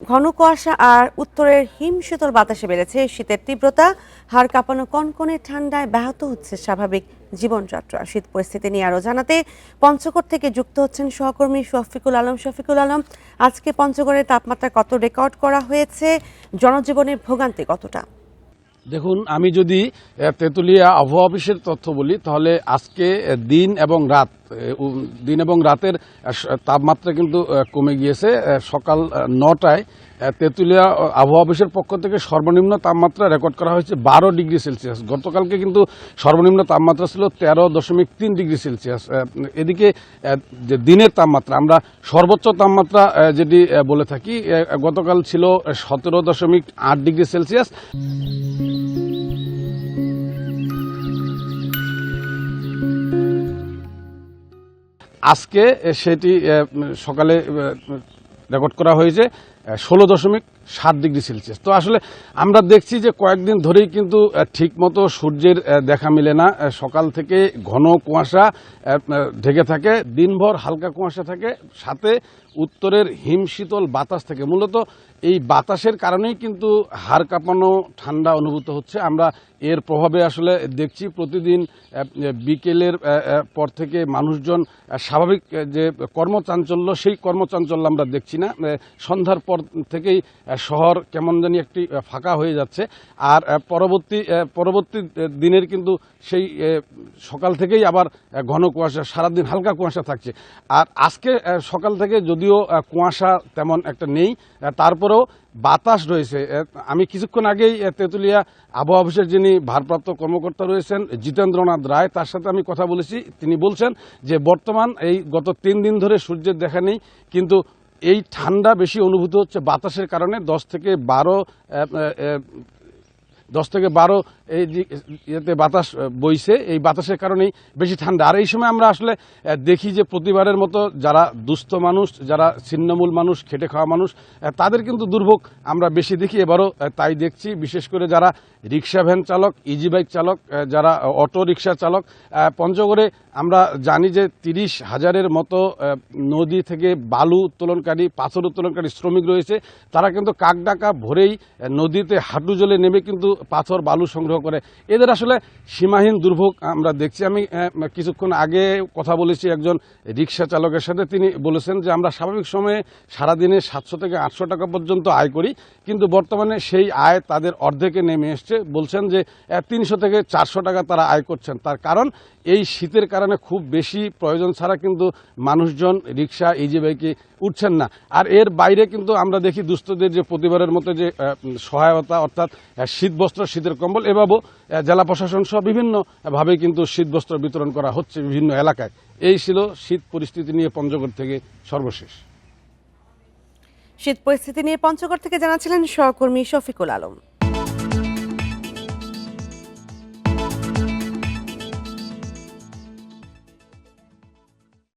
ঘন কুয়াশা আর উত্তরের হিমশীতল বাতাসে বেড়েছে শীতের তীব্রতা। হাড় কাঁপানো কনকনে ঠান্ডায় ব্যাহত হচ্ছে স্বাভাবিক জীবনযাত্রা। শীত পরিস্থিতি নিয়ে আরো জানাতে পঞ্চগড় থেকে যুক্ত হচ্ছেন সহকর্মী শফিকুল আলম। শফিকুল আলম, আজকে পঞ্চগড়ের তাপমাত্রা কত রেকর্ড করা হয়েছে, জনজীবনের ভোগান্তি কতটা? দেখুন, আমি যদি তেঁতুলিয়া আবহাওয়া অফিসের তথ্য বলি তাহলে আজকে দিন এবং রাতের তাপমাত্রা কিন্তু কমে গিয়েছে। সকাল 9টায় তেঁতুলিয়া আবহাওয়া অফিসের পক্ষ থেকে সর্বনিম্ন তাপমাত্রা রেকর্ড করা হয়েছে 12 ডিগ্রি সেলসিয়াস। গতকালকে কিন্তু সর্বনিম্ন তাপমাত্রা ছিল 13.3 ডিগ্রি সেলসিয়াস। এদিকে যে দিনের তাপমাত্রা, আমরা সর্বোচ্চ তাপমাত্রা যেটি বলে থাকি, গতকাল ছিল 17.8 ডিগ্রি সেলসিয়াস। আজকে সেটি সকালে রেকর্ড করা হয়েছে 16.7 ডিগ্রি সেলসিয়াস। তো আসলে আমরা দেখছি যে কয়েকদিন ধরেই কিন্তু ঠিকমতো সূর্যের দেখা মিলে না। সকাল থেকে ঘন কুয়াশা ঢেকে থাকে, দিনভর হালকা কুয়াশা থাকে, সাথে উত্তরের হিমশীতল বাতাস থেকে। মূলত এই বাতাসের কারণেই কিন্তু হাড় কাঁপানো ঠান্ডা অনুভূত হচ্ছে। আমরা এর প্রভাবে আসলে দেখছি প্রতিদিন বিকেলের পর থেকে মানুষজন স্বাভাবিক যে কর্মচাঞ্চল্য, সেই কর্মচাঞ্চল্য আমরা দেখছি না। সন্ধ্যার পর থেকেই শহর কেমন জানি একটি ফাঁকা হয়ে যাচ্ছে। আর পরবর্তী দিনের কিন্তু সেই সকাল থেকেই আবার ঘন কুয়াশা, সারাদিন হালকা কুয়াশা থাকছে। আর আজকে সকাল থেকে যদিও কুয়াশা তেমন একটা নেই, তারপরেও বাতাস রয়েছে। আমি কিছুক্ষণ আগেই তেঁতুলিয়া আবহাওয়া অফিসের যিনি ভারপ্রাপ্ত কর্মকর্তা রয়েছেন জিতেন্দ্রনাথ রায়, তার সাথে আমি কথা বলেছি। তিনি বলছেন যে বর্তমান এই গত 3 দিন ধরে সূর্যের দেখা নেই, কিন্তু এই ঠান্ডা বেশি অনুভূত হচ্ছে বাতাসের কারণে। 10 থেকে 12 এই ইয়েতে বাতাস বইছে, এই বাতাসের কারণেই বেশি ঠান্ডা। আর এই সময় আমরা আসলে দেখি যে প্রতিবারের মতো যারা দুস্থ মানুষ, যারা ছিন্নমূল মানুষ, খেটে খাওয়া মানুষ, তাদের কিন্তু দুর্ভোগ আমরা বেশি দেখি। এবারও তাই দেখছি, বিশেষ করে যারা রিক্সা ভ্যান চালক, ইজি বাইক চালক, যারা অটো রিক্সা চালক। পঞ্চগড়ে আমরা জানি যে 30,000-এর মতো নদী থেকে বালু উত্তোলনকারী, পাথর উত্তোলনকারী শ্রমিক রয়েছে। তারা কিন্তু কাকডাকা ভোরেই নদীতে হাঁটু জলে নেমে কিন্তু পাথর বালু সংগ্রহ করে। এদের আসলে সীমাহীন দুর্ভোগ আমরা দেখছি। আমি কিছুক্ষণ আগে কথা বলেছি একজন রিক্সা চালকের সাথে। তিনি বলেছেন যে আমরা স্বাভাবিক সময়ে সারাদিনে 700 থেকে 800 টাকা পর্যন্ত আয় করি, কিন্তু বর্তমানে সেই আয় তাদের অর্ধেকে নেমে এসছে। বলছেন যে 300 থেকে 400 টাকা তারা আয় করছেন। তার কারণ এই শীতের কারণে খুব বেশি প্রয়োজন ছাড়া কিন্তু মানুষজন রিক্সা, ইজি বাইকে উঠছেন না। আর এর বাইরে কিন্তু আমরা দেখি দুস্থদের যে প্রতিবারের মতো যে সহায়তা, অর্থাৎ শীতবস্ত্র, শীতের কম্বল, এভাবেও জেলা প্রশাসন সহ বিভিন্নভাবে কিন্তু শীতবস্ত্র বিতরণ করা হচ্ছে বিভিন্ন এলাকায়। এই ছিল শীত পরিস্থিতি নিয়ে পঞ্চগড় থেকে সর্বশেষ। শীত পরিস্থিতি নিয়ে পঞ্চগড় থেকে জানাচ্ছিলেন সহকর্মী শফিকুল আলম।